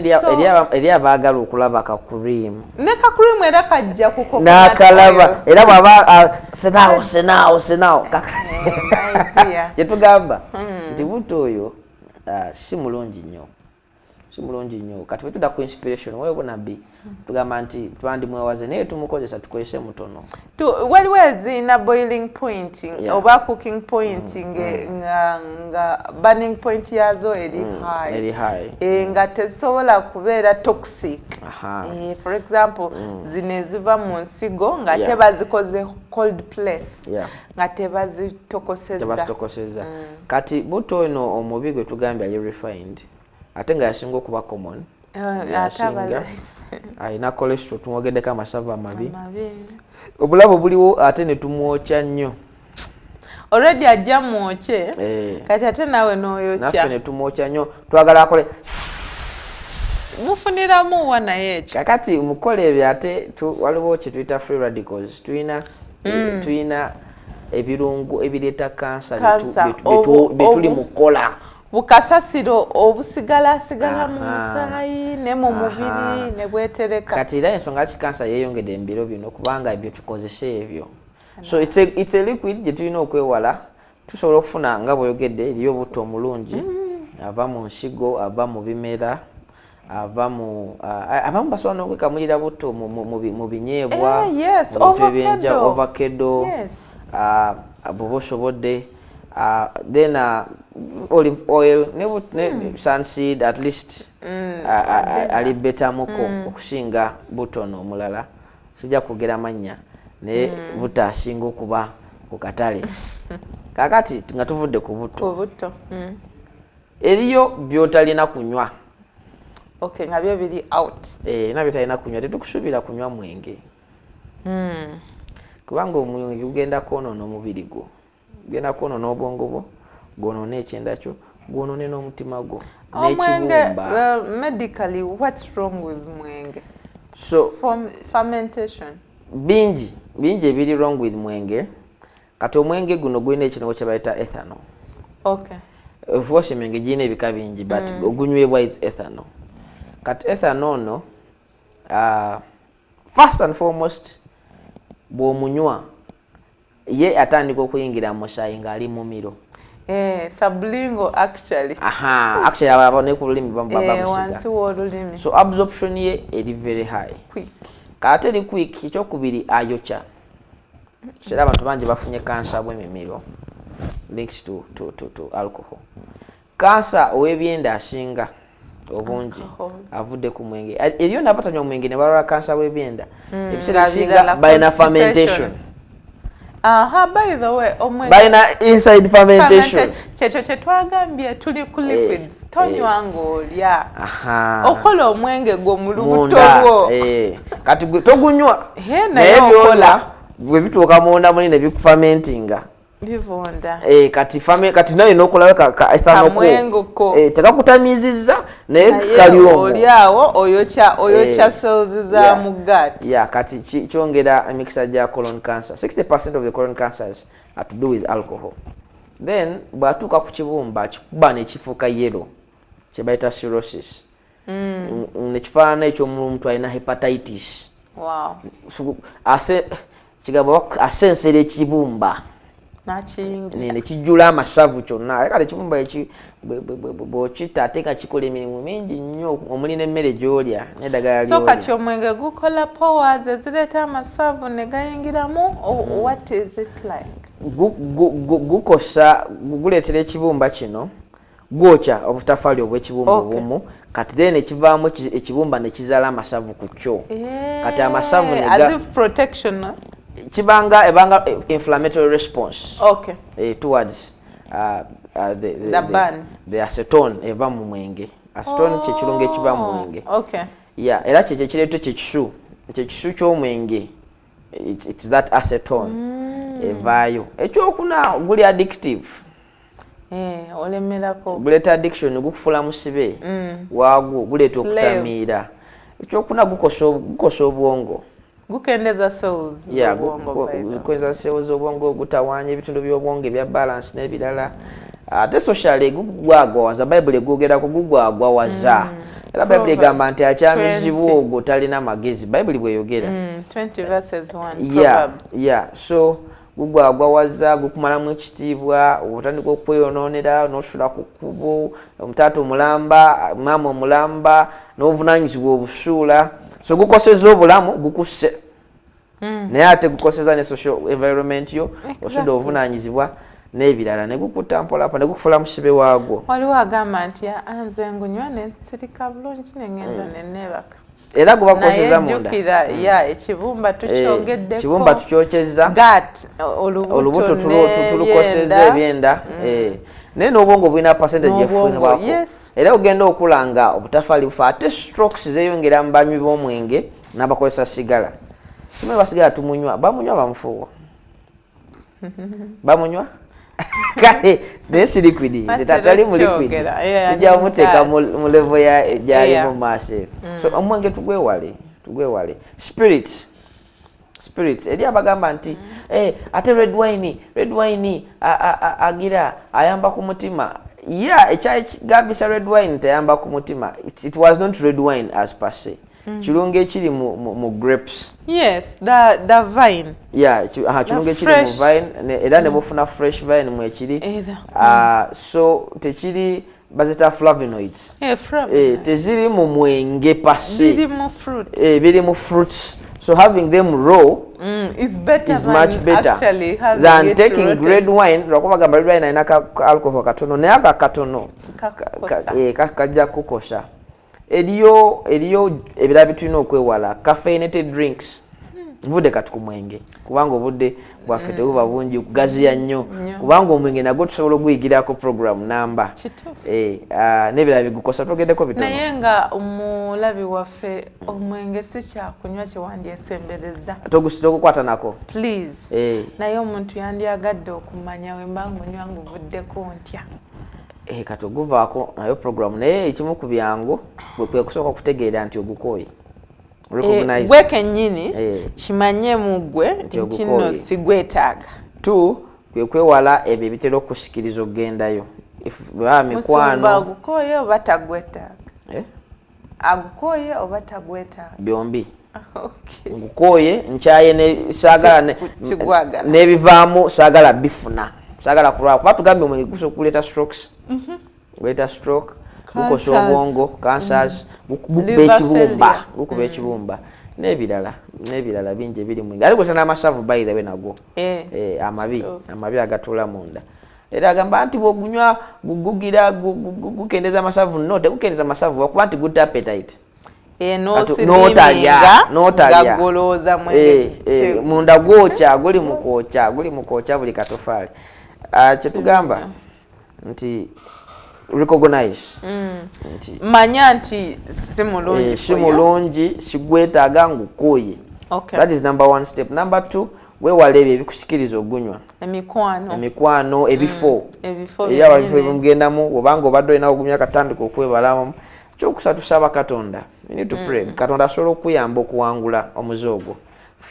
eri abaagala okulaba ka cream ne ka cream era kajja ku coconut n'akalaba era bw'aba senaawo kakasi gye tugamba nti buto oyo si mulungi nnyo kati bwe tudda ku inspiration weebo nabbi tugamba nti twandimwewaze naye tumukozesa tukozese mutono waliwo ezirina boiling point oba cooking point nga burning point yazo eri high nga tezisobola kubeera toxic. For example zino eziva mu nsigo nga te bazikoze cold place nga tebazitokoseza kati buto ono omubi gwe tugambye ali refined ate nga yasinga okuba common alina cholesterol tumwogeddeko amasavu amabi obulabu buliwo ate ne tumwokya nnyo already ajja mwokye kati ate nawe n'oyokya naffe ne tumwokya nnyo twagala akole mufuniramu wa naye ekyo kakati mukole ebyo ate waliwo kye tuyita free radicals tuyina ebirungo ebireeta kansa betuli mukola bukasasiro obusigala mu musaayi ne mu mubiri ne bwetereka kati era ensonga ki kansa yeeyongedde embiro bino kubanga ebyo tukozesa ebyo so it's a liquid gye tulina okwewala tusobola okufuna nga bweyogedde eriyo obuto omulungi ava mu nsigo ava mu bimera abamu basobola n'okwekamulira buto mu binyeebwa ebyenja ovacado bwoba osobodde then olive oil ne sunseed at least ali betamuko okusinga butono omulala sijja kugera mannya naye buto asinga okuba ku katale kakati nga tuvudde ku buto eriyo byotalina kunywa nga byo biri out nabyo talina kunywa tetukusuubira kunywa mwenge kubanga omwenge gugenda kwonoona omubiri gwo genda kwonoona obwongo bwo gwonoona ekyenda kyo gwonoone n'omutima gwo n'ekibumba. Medically what's wrong with mwenge? So fermentation bingi ebiri wrong with mwenge kati omwenge guno gulina ekintu kye bayita ethanol. Of course emenge giyina ebika bingi but ogunywebwa is ethanol. Kati ethanol no first and foremost bw'omunywa ye atandika okuyingira mu musaayi ng'ali mu miro. Sublingual actually. Actually aba ne ku lulimi bamusiga. Wansi w'olulimi. So absorption ye eri very high. Quick. Kati eri quick ekyokubiri ayokya. Kera abantu bangi bafunye kansa bw'emimiro links to alcohol. Kansa ow'ebyenda asinga obungi avudde ku mwenge. Eriyo n'abatanywa omwenge ne balwala kansa w'ebyenda. Ebiseera ebisinga balina fermentation. Aha, by the way, balina inside fermentation. Kyekyo kye twagambye tuli ku liquids. Tonywanga olya. Okola omwenge gwo mu lubuto lwo. Kati togunywa. Naye okola. Bwe bituuka munda muli ne bikufermentinga. Bivunda. Kati nawe n'okolawe ka ethanol ko. Tekakutamizizza naye kalyomo. Olyawo oyokya cells za mu gut. Yeah, kati kyongera emikisa gya colon cancer. 60% of the colon cancers are to do with alcohol. Then bwatuuka ku kibumba kikuba ne kifuuka yellow. Kye bayita cirrhosis. Ne kifaanana eky'omuntu alina hepatitis. Wow. Kigamba asensera ekibumba. Ne kijjula amasavu kyonna. Kale ekibumba bw'okita ate nga kikola emirimu mingi nnyo omuli n'emmere gy'olya n'eddagala ly'olya. So kati omwenge gukola powers ezireeta amasavu ne gayingiramu? What is it like? Gukosa guleetera ekibumba kino gwokya obutafaali obw'ekibumba obumu kati then ekivaamu ekibumba ne kizaala amasavu ku kyo. Kati amasavu ne as if protection. Ebanga inflammatory response towards the acetone eva mu mwenge. Acetone kye kirungo ekiva mu mwenge. Era kye kireeta ekisu ky'omwenge. It's that acetone evaayo. Ekyokuna guli addictive. Olemerako. Guleeta addiction, gukufuula musibe waagwo, guleeta okutamiira. Ekyokuna gukosa obwongo. Gukendeza cells z'obwongo. Gukendeza cells z'obwongo, gutawaanya ebitundu by'obwongo ebya balance n'ebirala. Ate socially gugwagwawaza, Bible egogerako gugwagwawaza. Era Bible egamba nti akyamizibwa ogwo talina magezi. Bible bweyogera. 20 verses 1 Proverbs. So gugwagwawaza, gukumalamu ekitiibwa, otandika okweyonoonera, n'osula ku kkubo, omutaata omulamba, maama omulamba, n'obuvunaanyizibwa obusuula. So gukoseza obulamu gukuse. Naye ate gukoseza ne social environment yo, osudde obuvunaanyizibwa n'ebirala ne gukutta mpolampola ne gukufuula musibe waagwo. Waliwo agamba nti nze ngunywa ne nsirika bulungi ne ngenda ne neebaka. Era guba gukoseza munda. Naye jjukira ekibumba tukyogeddeko. Ekibumba tukyokyezza. Olubuto tulukoseza ebyenda. Naye n'obwongo bulina percentage efunibwako. Era ogenda okulanga obutafaali bufa ate strokes zeeyongera mu banywi b'omwenge n'abakozesa sigala. Kimanyi basigala tumunywa, bamunywa bamufuuwa. Bamunywa? Kale naye si liquid, tetali mu liquid. Tujja muteeka mu level gyali mu maaso. So omwenge tugwewale. Spirits eri abagamba nti ate red wine agira ayamba ku mutima. Ekyagambisa red wine tayamba ku mutima. It was not red wine as per se. Kirungo ekiri mu grapes. Yes, the vine. Kirungo ekiri mu vine era ne bufuna fresh vine mu ekiri. So tekiri bazita flavonoids. Teziri mu mwenge pase. Biri mu fruits. So having them raw is better is much better than taking red wine. Lwakubagamba red wine alina alcohol katono naye akatono kajja kukosa. Eriyo ebirala bitulina okwewala caffeinated drinks. Nvudde kati ku mwenge kubanga obudde bwaffe tebuba bungi kugaziya nnyo kubanga omwenge nagwo tusobola okuguyigirako program namba n'ebirala bigukosa twogeddeko bitono. Naye nga omulabi waffe omwenge si kyakunywa kyewandyesembereza togukwata nako please. Naye omuntu yandyagadde okumanya we mba ngunywa nguvuddeko ntya. Kati oguvaako nayo program naye ekimu ku byangu bwe kusooka okutegeera nti ogukooye. Gwe kennyini kimanye mu gwe nti nno sigwetaaga. Kwe kwewala ebyo ebitera okusikiriza okugendayo. Musumba agukooye oba tagwetaaga? Agukooye oba tagwetaaga? Byombi. Ngukooye nkyaaye saagala n'ebivaamu saagala bifuna. Saagala kulwala kuba tugambye omwenge gusobola okuleeta strokes. Guleeta stroke. Gukosa obwongo, cancers, gukuba ekibumba n'ebirala bingi ebiri mwenge. Ali kweta n'amasavu by the way nagwo amabi agatuula munda. Era agamba nti bw'ogunywa gukendeza amasavu no tegukendeza amasavu kuba nti good appetite. notalya goloza munda gwokya guli mukwocha buli katofaali. Kyetugamba nti recognize nti manya nti si mulungi sigwetaaga ngukuye. That is number 1 step. Number 2, weewale ebyo ebikusikiriza ogunywa emikwano ebifo era ebimugendamu obanga obadde olina ogumya katandika okwebalamu. Kyokusatu saba Katonda. You need to pray. Katonda asobola okuyamba okuwangula omuze ogwo.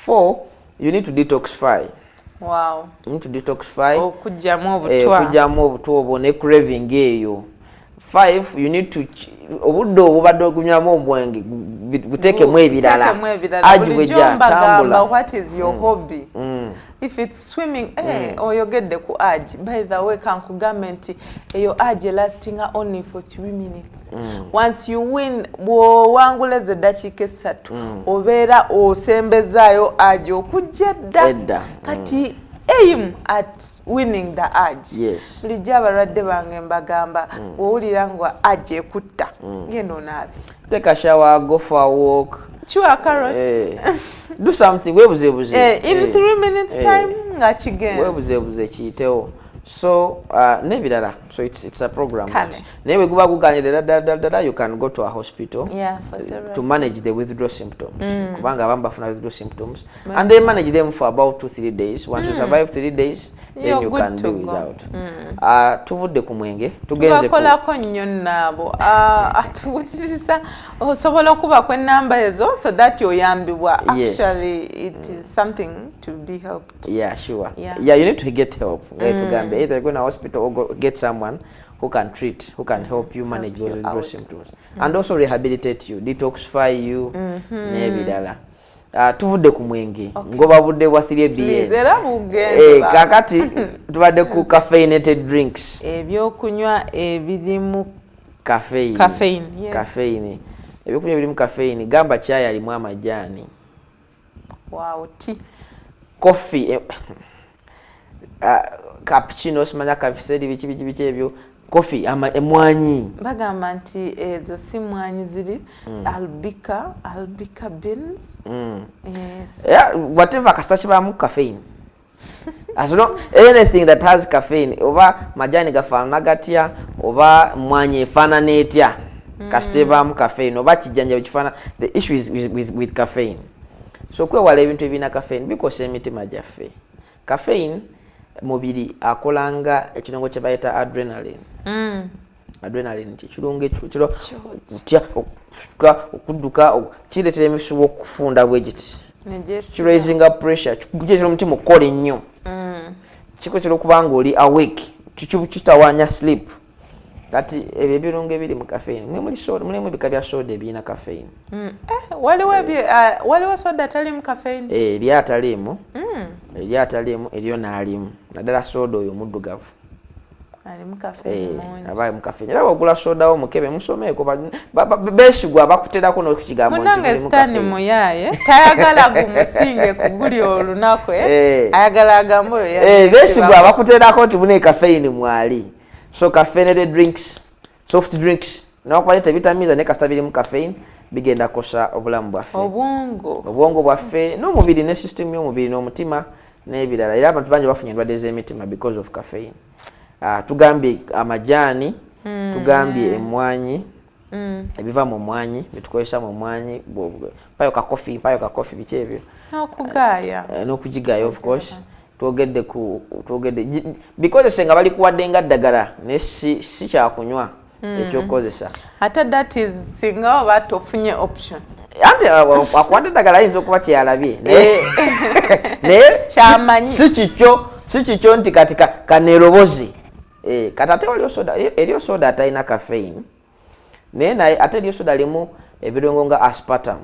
4, you need to detoxify. Wow. You need to detoxify. Okujjamu obutwa obwo ne craving eyo. 5, you need to obudde obubadde ogunywamu obwenge buteekemu ebirala. Bulijjo mbagamba, what is your hobby? If it's swimming, oyogedde ku agi. By the way, kankugambe nti eyo agi lastinga only for 3 minutes. Once you win, bw'owangula eddakiika 3, obeera osembezaayo agi okujja dda. Kati aim at winning the urge. Yes. Bulijjo abalwadde bange mbagamba bw'owulira nga agi ekutta genda onaabe. Take a shower, go for a walk. Chew a carrot. Do something. Webuzebuze. In 3 minutes time nga kigenda. Webuzebuze kiyitewo. So nebirala. So it's a program. Naye bwe guba guganyira you can go to a hospital to manage the withdrawal symptoms. Kubanga abamu bafuna withdrawal symptoms. And they manage them for about 2-3 days. Once you survive 3 days, then you can do without. Tuvudde ku mwenge tugenze ku bakolako nnyo nabo atuwuliriza osobola okuba ku ennamba ezo so that oyambibwa. Actually it is something to be helped. Yeah, sure. Yeah, you need to get help. Tugambe either go to a hospital or go get someone who can treat, who can help you manage those symptoms and also rehabilitate you, detoxify you nebirala. Tuvudde ku mwenge ngoba budde bwa 3 BN. Kakati tubadde ku caffeinated drinks. Ebyokunywa ebirimu caffeine. Ebyokunywa ebirimu caffeine gamba chai alimu amajani. Wow, tea. Coffee. Cappuccino simanya kafiseri biki ebyo. Coffee emwanyi bagamba nti ezo si mwanyi ziri albica beans. Yes. Yeah, whatever kastachi bamu caffeine. As long anything that has caffeine oba majani gafaana gatya oba mwanyi efaanana etya kastebamu caffeine oba kijanja bikifana. The issue is with caffeine. So kwewala ebintu ebina caffeine because emitima gyaffe. Caffeine mubiri akolanga ekinongo kye bayita adrenaline. Adrenaline kirungo ekyo kutya okudduka kireetera emisubo okufunda bwegiti. Raising up pressure kikujeera omutima okukola ennyo. Kikokyera okubanga oli awake kitawaanya sleep. Kati ebyo ebirungo ebiri mu caffeine mulimu ebika bya soda ebirina caffeine. Waliwo soda atalimu caffeine? Eri atalimu. Eri atalimu eriyo n'alimu. Naddala soda oyo muddugavu. alimu caffeine mungi abaye mu caffeine era ogula soda wo mukebe musomeeko besigwa bakuterako n'okukigambo nti munange stani muyaye tayagala gumusinge kuguli olunako ayagala agambo yo besigwa bakuterako nti mune caffeine mwali so caffeinated drinks soft drinks n'okwaleta vitamins ne kastabiri mu caffeine bigenda kosa obulamu bwaffe obwongo bwaffe n'omubiri ne system y'omubiri n'omutima n'ebirala era abantu bangi bafunye endwadde z'emitima because of caffeine. Tugambye amajani tugambye emwanyi ebiva mu mwanyi bitukozesa mu mwanyi payo ka coffee biki ebyo n'okugigaya of course twogedde because senga bali kuwadde nga ddagala ne si kyakunywa ekyokozesa ate that is singa oba tofunye option ante akuwadde ddagala ayinza okuba kyeyalabye naye kyamanyi si kikyo nti kati kaneerobozi kati ate eriyo soda atalina caffeine naye naye ate eriyo soda limu ebirungo nga aspartame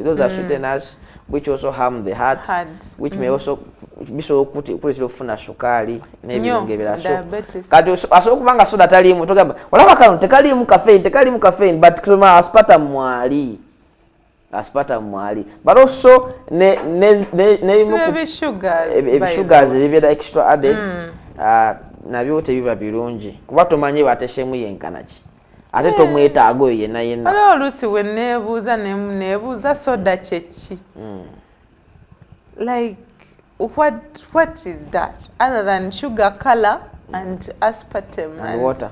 those are sweeteners which also harm the heart which may also bisobola okufuna sukali n'ebirungo ebirala kati asobola okuba nga soda talimu togamba olaba kano tekalimu caffeine but kusoma aspartame mwali but also ebisugars ebibeera extra added nabyo tebiba birungi kuba tomanyi bateshemu yenkanaki ate tomwetaaga oyo yenna yenna. Waliwo oluusi we neebuuza soda kyeki. Like what is that other than sugar color and aspartame and water?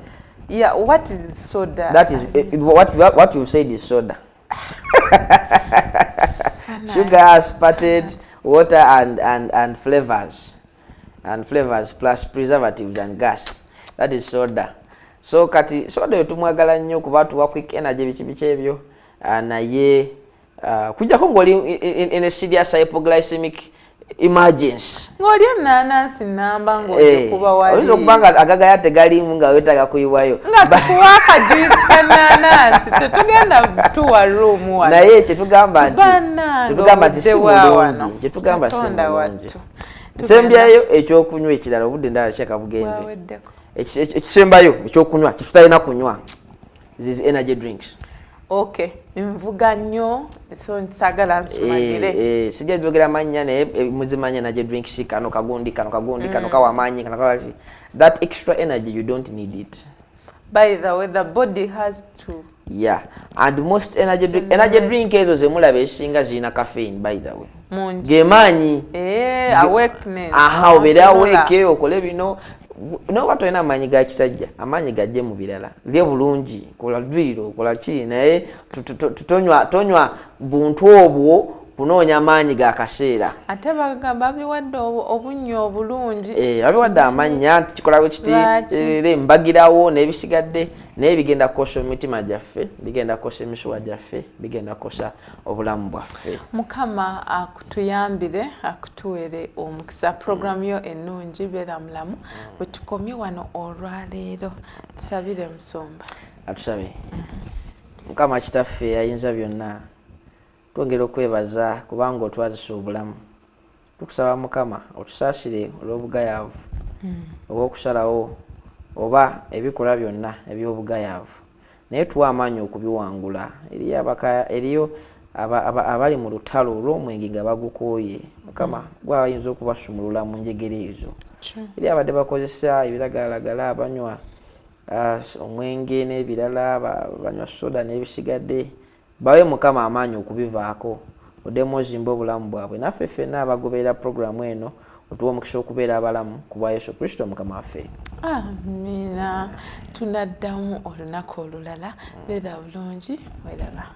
Yeah, what is soda? That is what you said is soda. Sugar, aspartame, water and flavors plus preservatives and gas. That is soda. So kati soda yotumwagala nnyo kuba tuwa quick energy bichi ebyo naye kujjako ng'oli in a serious hypoglycemic emergency. Ng'oli ennaanansi namba ng'oli kuba wali. Oyinza okuba nga agagaya tegalimu nga weetaaga kuyiwayo. Nga tukuwa akajuice kannaanansi tetugenda tuwa room wano. Naye kyetugamba nti si mulungi. Kyetugamba si mulungi. Sembyayo ekyokunywa ekirala obudde ndala kyakabugenze. Ekisembayo ekyokunywa kitutalina kunywa. These energy drinks. Okay, nvuga nnyo so nsagala nsumagire. Sijja jogera mannya naye muzimanya energy drinks kano kagundi kano kawa manyi kano kawa. That extra energy you don't need it. By the way, the body has to. Yeah, and most energy drink ezo zemulaba esinga zina caffeine by the way. Mungi. Gemanyi. Awakeness. Aha, obere awake okole bino. No watu ina amanyi ga kisajja, amanyi gajje mu birala. Lye bulungi, kola lwiro, kola ki naye tonywa buntu obwo kunoonya amanyi ga kaseera. Ate bagamba biwadde obunnyo obulungi. Abiwadde amanya nti kikolawo kiti mbagirawo n'ebisigadde naye bigenda kukosa emitima gyaffe, bigenda kukosa emisuwa gyaffe, bigenda kukosa obulamu bwaffe. Mukama akutuyambire, akutuwere omukisa. Program yo ennungi beera mulamu. Bwe tukomye wano olwaleero tusabire Musumba. Atusabe. Mukama kitaffe ayinza byonna. Twongera okwebaza kubanga otwazisa obulamu. Tukusaba Mukama otusaasire olw'obugayaavu obw'okusalawo oba ebikola byonna eby'obugayaavu. Naye tuwa amaanyi okubiwangula. Eriyo abali mu lutalo olw'omwenge nga bagukooye. Mukama gwe ayinza okubasumulula mu njegere ezo. Eri abadde bakozesa ebiragalalagala abanywa omwenge n'ebirala banywa soda n'ebisigadde. Bawe Mukama amaanyi okubivaako oddemu ozimba obulamu bwabwe. Naffe ffenna abagoberera programu eno otuwa omukisa okubeera abalamu ku bwa Yesu Kristo Mukama waffe. Amina. Tunaddamu olunaku olulala. Beera bulungi. Weraba.